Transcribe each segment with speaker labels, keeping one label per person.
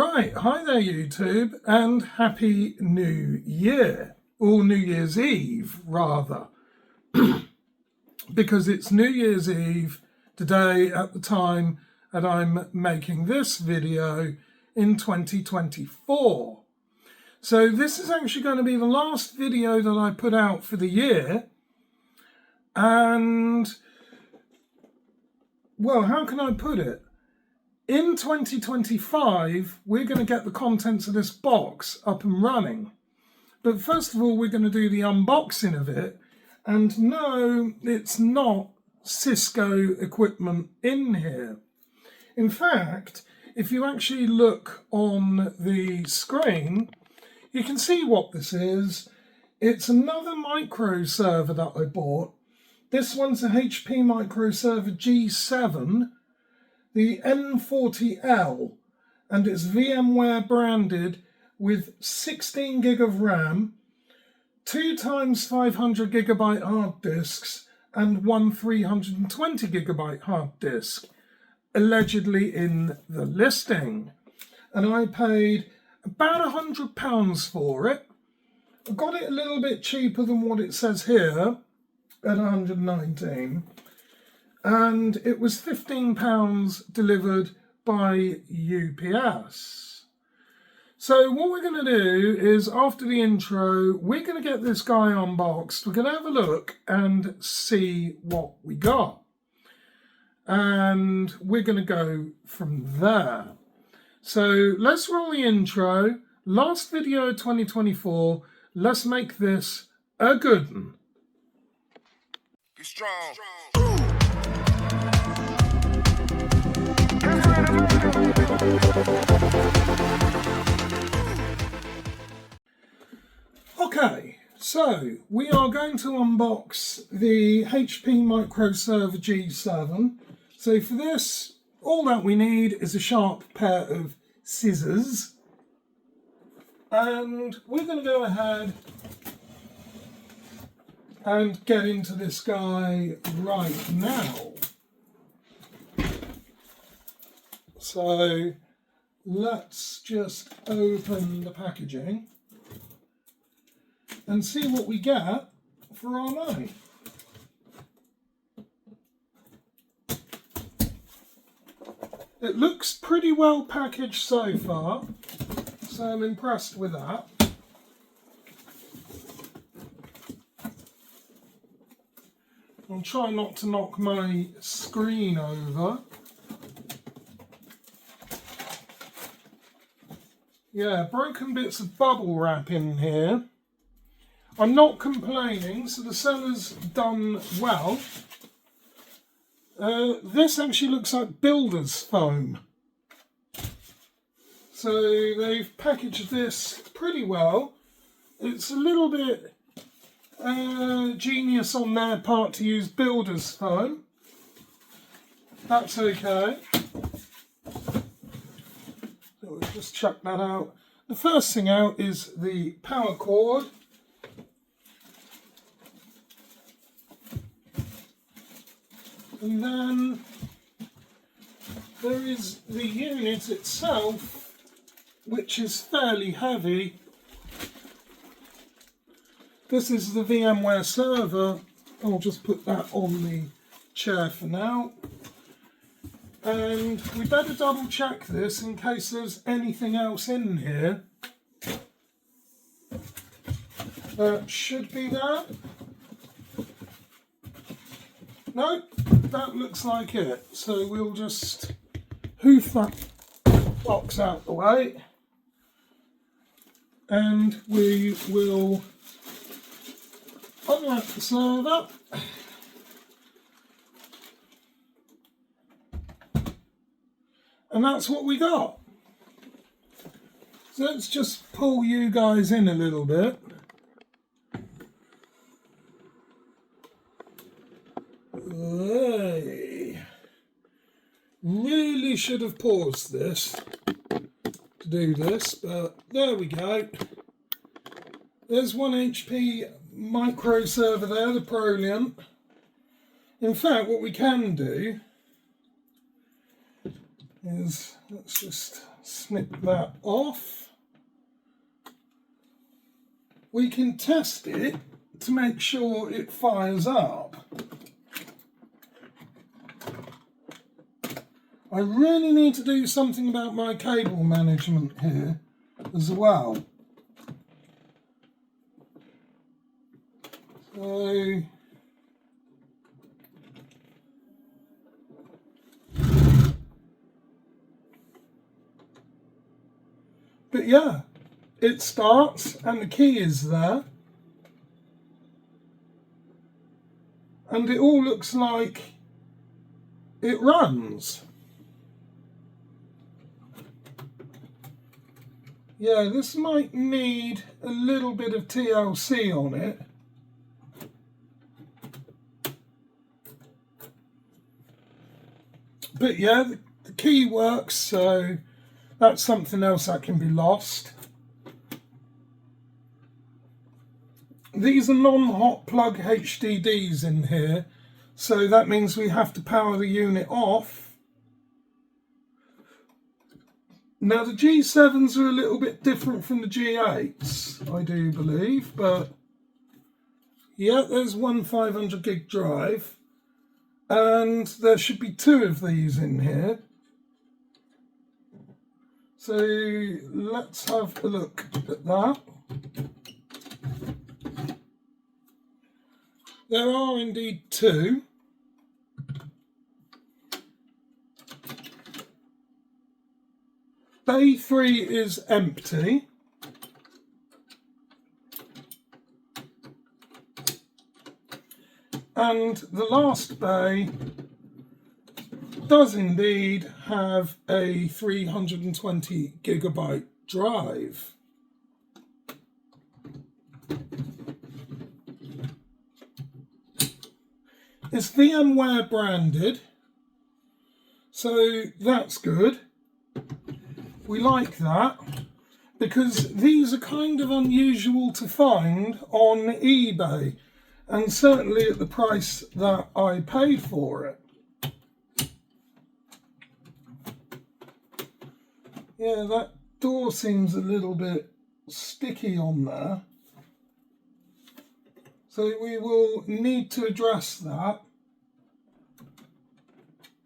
Speaker 1: Right, hi there YouTube, and Happy New Year, or New Year's Eve rather, because it's New Year's Eve today at the time that I'm making this video in 2024. So this is actually going to be the last video that I put out for the year, and well, how can I put it? In 2025, we're going to get the contents of this box up and running. But first of all, we're going to do the unboxing of it. And no, it's not Cisco equipment in here. In fact, if you actually look on the screen, you can see what this is. It's another microserver that I bought. This one's a HP Microserver G7. The N40L, and it's VMware branded with 16 gig of RAM, 2 times 500 gigabyte hard disks, and one 320 gigabyte hard disk, allegedly in the listing. And I paid about £100 for it. I got it a little bit cheaper than what it says here at 119. And it was £15 delivered by UPS. So what we're going to do is, after the intro, we're going to get this guy unboxed. We're going to have a look and see what we got. And we're going to go from there. So let's roll the intro. Last video of 2024. Let's make this a good one.
Speaker 2: Be strong.
Speaker 1: Okay, so we are going to unbox the HP Microserver G7. So for this, all that we need is a sharp pair of scissors. And we're going to go ahead and get into this guy right now. So let's just open the packaging and see what we get for our money. It looks pretty well packaged so far, so I'm impressed with that. I'll try not to knock my screen over. Yeah, broken bits of bubble wrap in here. I'm not complaining, so the seller's done well. This actually looks like builder's foam. So they've packaged this pretty well. It's a little bit genius on their part to use builder's foam. That's okay. So we'll just chuck that out. The first thing out is the power cord. And then there is the unit itself, which is fairly heavy. This is the VMware server. I'll just put that on the chair for now. And we better double check this in case there's anything else in here. That should be there. No, that looks like it. So we'll just hoof that box out the way. And we will unwrap the server. And that's what we got. So let's just pull you guys in a little bit. Hey. Really should have paused this to do this, but there we go. There's one HP Microserver there, the Proliant. In fact, what we can do is, let's just snip that off. We can test it to make sure it fires up. I really need to do something about my cable management here as well. So but yeah, it starts and the key is there. And it all looks like it runs. Yeah, this might need a little bit of TLC on it. But yeah, the key works, so that's something else that can be lost. These are non-hot plug HDDs in here, so that means we have to power the unit off. Now the G7s are a little bit different from the G8s, I do believe, but yeah, there's one 500 gig drive, and there should be 2 of these in here. So let's have a look at that. There are indeed 2. Bay 3 is empty. And the last bay does indeed have a 320 gigabyte drive. It's VMware branded, so that's good. We like that because these are kind of unusual to find on eBay, and certainly at the price that I paid for it. Yeah, that door seems a little bit sticky on there. So we will need to address that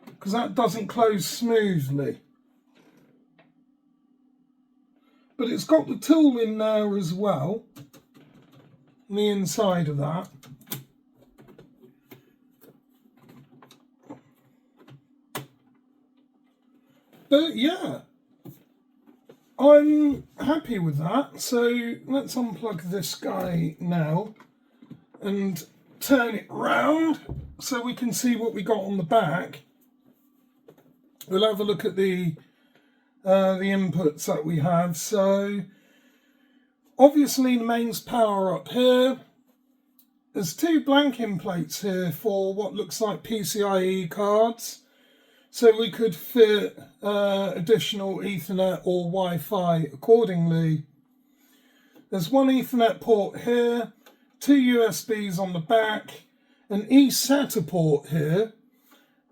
Speaker 1: because that doesn't close smoothly. But it's got the tool in there as well, on the inside of that. But yeah, I'm happy with that. So let's unplug this guy now and turn it round so we can see what we got on the back. We'll have a look at the inputs that we have. So obviously the mains power up here. There's 2 blanking plates here for what looks like PCIe cards. So we could fit additional Ethernet or Wi-Fi accordingly. There's 1 Ethernet port here, 2 USBs on the back, an eSATA port here,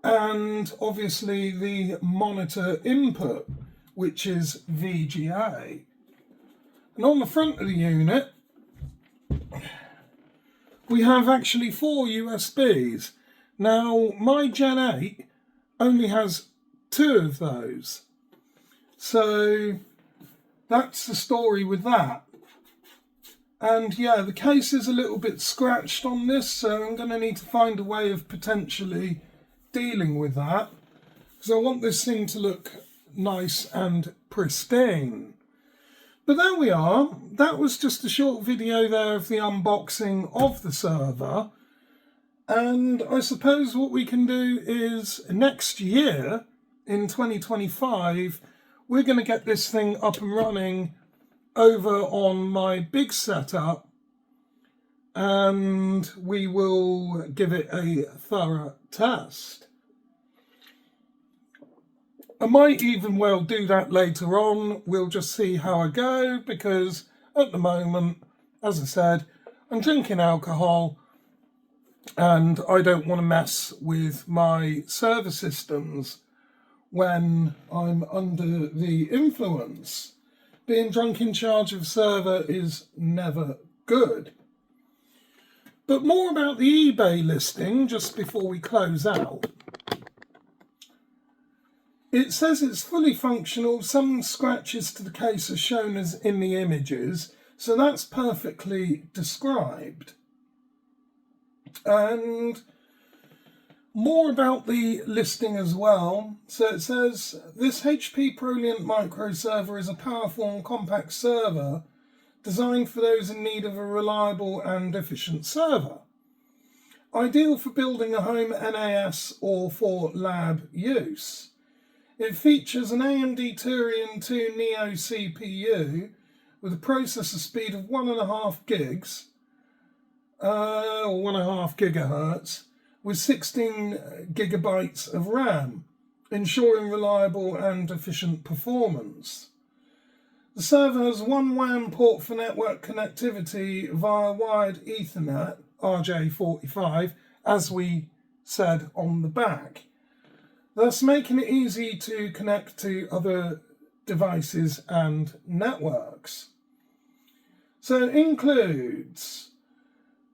Speaker 1: and obviously the monitor input, which is VGA. And on the front of the unit, we have actually 4 USBs. Now, my Gen 8 only has 2 of those. So that's the story with that. And yeah, the case is a little bit scratched on this, so I'm going to need to find a way of potentially dealing with that, because I want this thing to look nice and pristine. But there we are. That was just a short video there of the unboxing of the server. And I suppose what we can do is next year, in 2025, we're going to get this thing up and running over on my big setup, and we will give it a thorough test. I might even well do that later on. We'll just see how I go, because at the moment, as I said, I'm drinking alcohol and I don't want to mess with my server systems when I'm under the influence. Being drunk in charge of server is never good. But more about the eBay listing just before we close out. It says it's fully functional. Some scratches to the case are shown as in the images, so that's perfectly described. And more about the listing as well. So it says, this HP ProLiant microserver is a powerful and compact server designed for those in need of a reliable and efficient server. Ideal for building a home NAS or for lab use. It features an AMD Turing 2 Neo CPU with a processor speed of 1.5 gigs, or 1.5 gigahertz, with 16 gigabytes of RAM, ensuring reliable and efficient performance. The server has one WAN port for network connectivity via wired Ethernet, RJ45, as we said on the back, thus making it easy to connect to other devices and networks. So it includes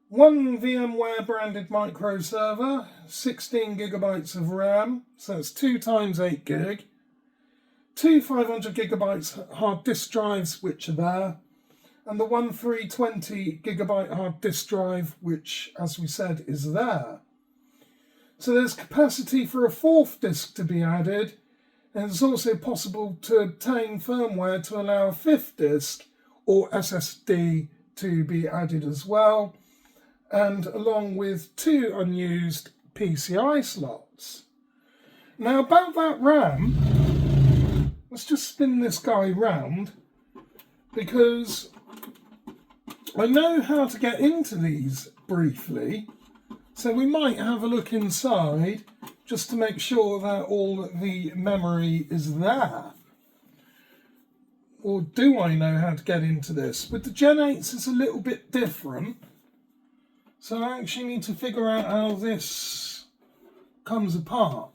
Speaker 1: one VMware branded microserver, 16 gigabytes of RAM, so that's 2 times 8 gig, two 500 gigabytes hard disk drives, which are there, and the one 320 gigabyte hard disk drive, which, as we said, is there. So there's capacity for a 4th disk to be added, and it's also possible to obtain firmware to allow a 5th disk or SSD to be added as well, and along with 2 unused PCI slots. Now about that RAM, let's just spin this guy round, because I know how to get into these briefly, so we might have a look inside just to make sure that all the memory is there. Or do I know how to get into this? With the Gen 8s it's a little bit different, so I actually need to figure out how this comes apart.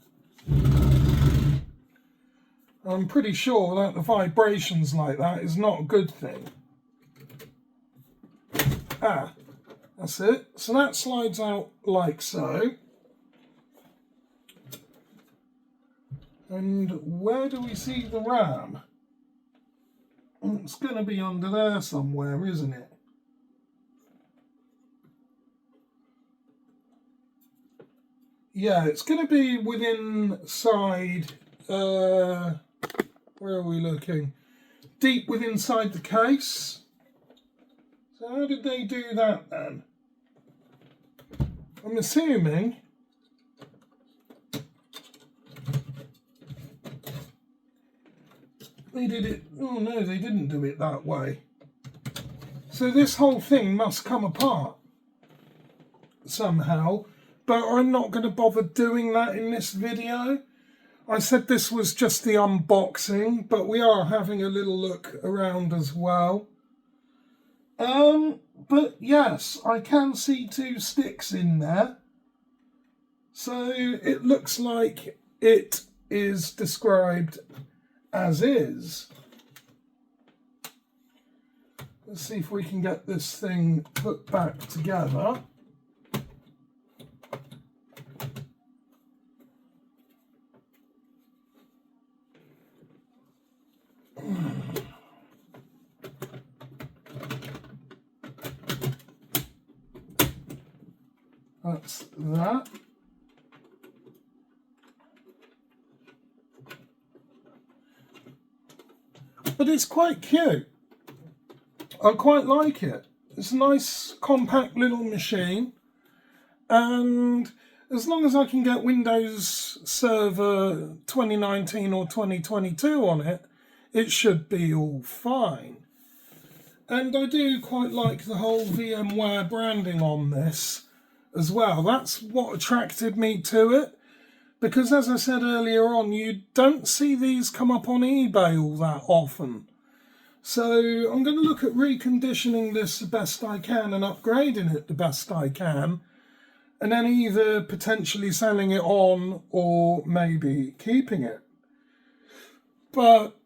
Speaker 1: I'm pretty sure that the vibrations like that is not a good thing. Ah, that's it. So that slides out like so. And where do we see the RAM? It's going to be under there somewhere, isn't it? Yeah, it's going to be within side, where are we looking? Deep within inside the case. So how did they do that then? I'm assuming they did it, oh no, they didn't do it that way. So this whole thing must come apart somehow, but I'm not going to bother doing that in this video. I said this was just the unboxing, but we are having a little look around as well. But yes, I can see 2 sticks in there. So it looks like it is described as is. Let's see if we can get this thing put back together. That's that. But it's quite cute. I quite like it. It's a nice compact little machine, and as long as I can get Windows Server 2019 or 2022 on it, it should be all fine. And I do quite like the whole VMware branding on this as well. That's what attracted me to it, because as I said earlier on, you don't see these come up on eBay all that often. So I'm going to look at reconditioning this the best I can and upgrading it the best I can, and then either potentially selling it on or maybe keeping it. But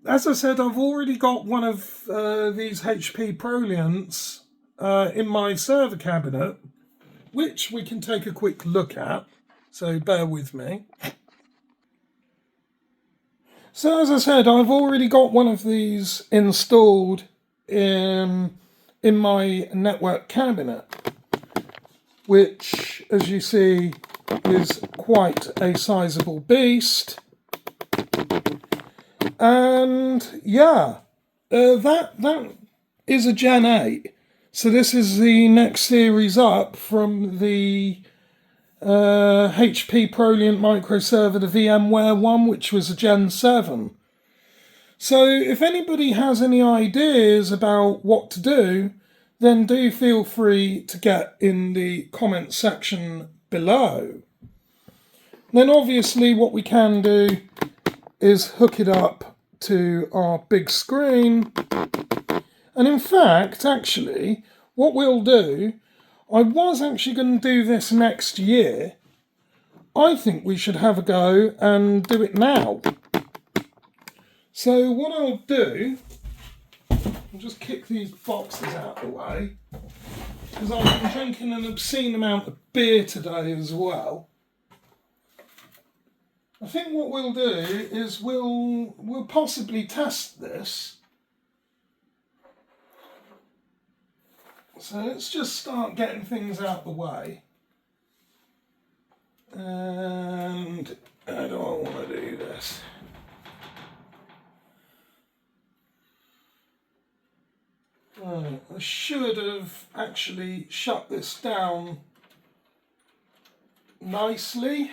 Speaker 1: as I said, I've already got one of these HP Proliants in my server cabinet, which we can take a quick look at. So bear with me. So as I said, I've already got one of these installed in my network cabinet, which, as you see, is quite a sizable beast. And yeah, that is a Gen 8. So this is the next series up from the HP Proliant Microserver, the VMware one, which was a Gen 7. So if anybody has any ideas about what to do, then do feel free to get in the comment section below. Then obviously what we can do is hook it up to our big screen. And in fact, actually, what we'll do, I was actually going to do this next year. I think we should have a go and do it now. So what I'll do, I'll just kick these boxes out of the way, because I've been drinking an obscene amount of beer today as well. I think what we'll do is we'll possibly test this. So let's just start getting things out of the way. And how do I want to do this? Right, I should have actually shut this down nicely,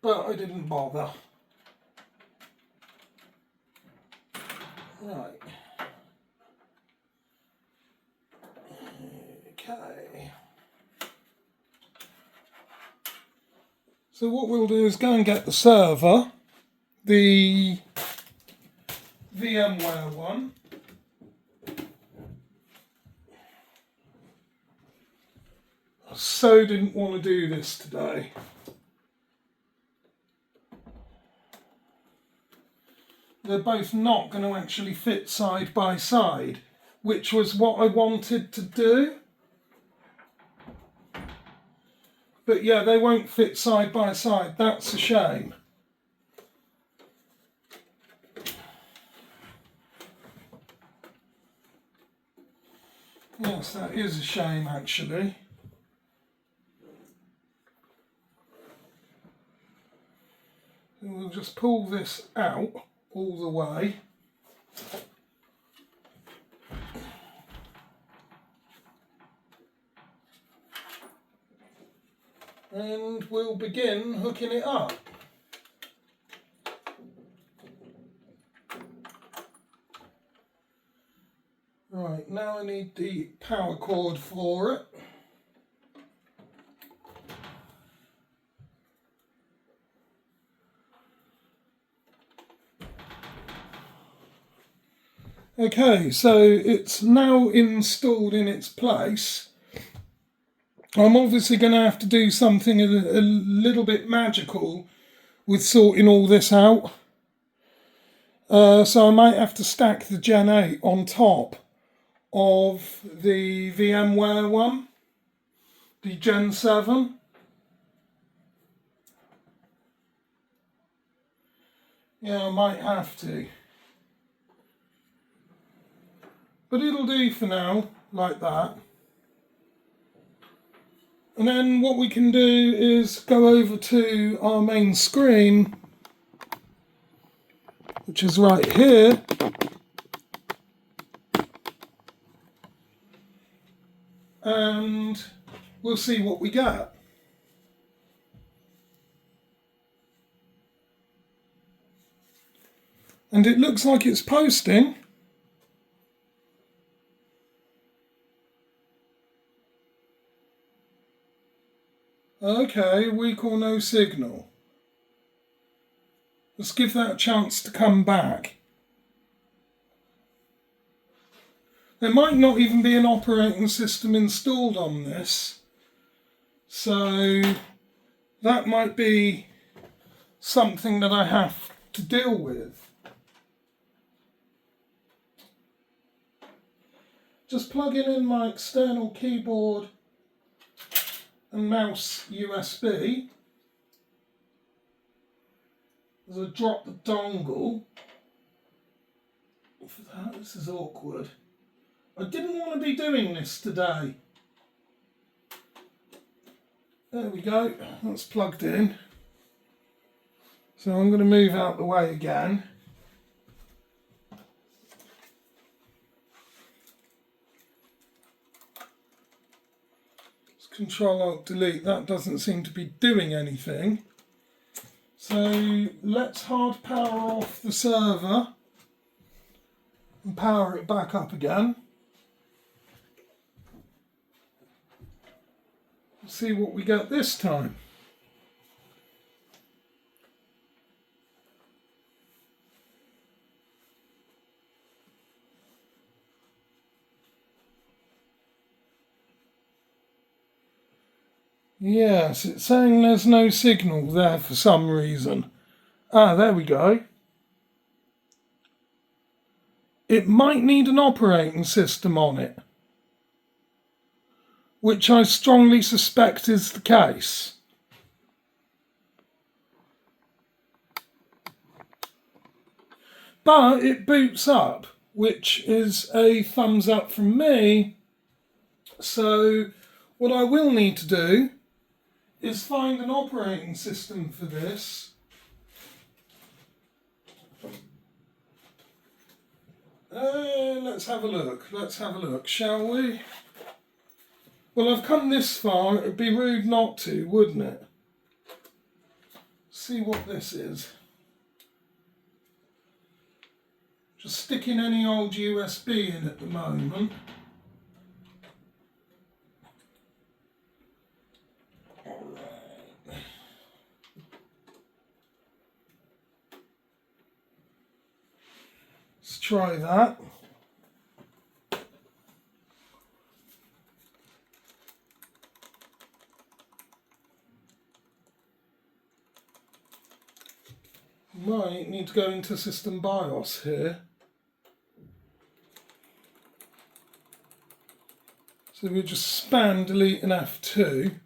Speaker 1: but I didn't bother. Right. Okay. So what we'll do is go and get the server, the VMware one. I so didn't want to do this today. They're both not going to actually fit side by side, which was what I wanted to do. But yeah, they won't fit side by side. That's a shame. Yes, that is a shame actually. And we'll just pull this out all the way. And we'll begin hooking it up. Right, now I need the power cord for it. Okay, so it's now installed in its place. I'm obviously going to have to do something a little bit magical with sorting all this out. So I might have to stack the Gen 8 on top of the VMware one, the Gen 7. Yeah, I might have to. But it'll do for now, like that. And then what we can do is go over to our main screen, which is right here. And we'll see what we get. And it looks like it's posting. Okay, weak or no signal. Let's give that a chance to come back. There might not even be an operating system installed on this, so that might be something that I have to deal with. Just plugging in my external keyboard and mouse USB. As I drop the dongle. For that, this is awkward. I didn't want to be doing this today. There we go, that's plugged in. So I'm going to move out the way again. Let's Control-Alt-Delete, that doesn't seem to be doing anything. So let's hard power off the server and power it back up again. See what we get this time. Yes, it's saying there's no signal there for some reason. Ah, there we go. It might need an operating system on it, which I strongly suspect is the case. But it boots up, which is a thumbs up from me. So what I will need to do is find an operating system for this. Let's have a look, shall we? Well, I've come this far, it'd be rude not to, wouldn't it? See what this is. Just sticking any old USB in at the moment. Alright. Let's try that. Might need to go into System BIOS here. So we'll just span delete and F2.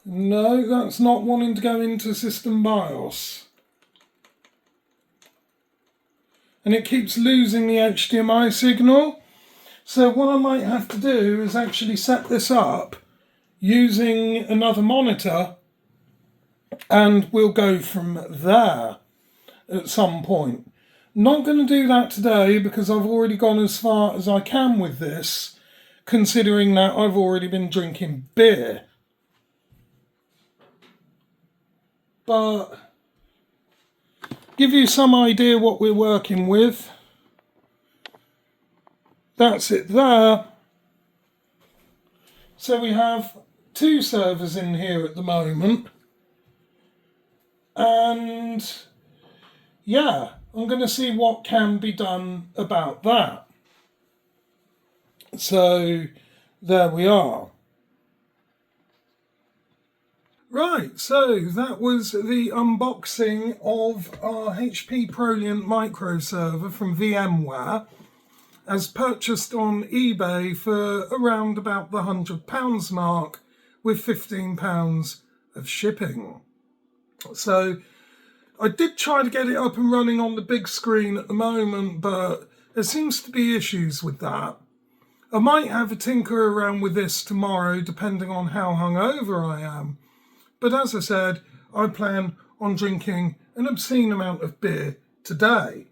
Speaker 1: No, that's not wanting to go into System BIOS. And it keeps losing the HDMI signal. So what I might have to do is actually set this up using another monitor, and we'll go from there at some point. Not going to do that today because I've already gone as far as I can with this, considering that I've already been drinking beer. But give you some idea what we're working with. That's it there. So we have 2 servers in here at the moment. And yeah, I'm going to see what can be done about that. So there we are. Right, so that was the unboxing of our HP ProLiant Microserver from VMware, as purchased on eBay for around about the £100 mark, with £15 of shipping. So I did try to get it up and running on the big screen at the moment, but there seems to be issues with that. I might have a tinker around with this tomorrow, depending on how hungover I am. But as I said, I plan on drinking an obscene amount of beer today.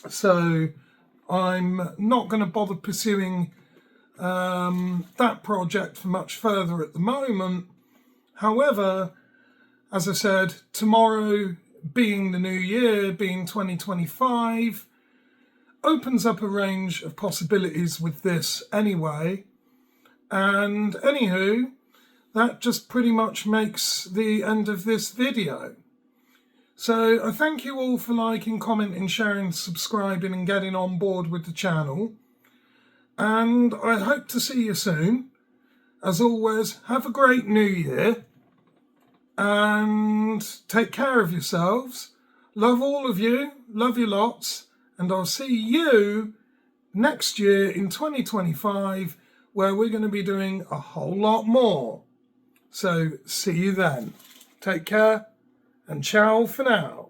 Speaker 1: So I'm not going to bother pursuing that project for much further at the moment. However, as I said, tomorrow being the new year, being 2025, opens up a range of possibilities with this anyway. And anywho, that just pretty much makes the end of this video. So I thank you all for liking, commenting, sharing, subscribing and getting on board with the channel. And I hope to see you soon. As always, have a great new year and take care of yourselves. Love all of you, love you lots, and I'll see you next year in 2025 where we're going to be doing a whole lot more. So see you then. Take care and ciao for now.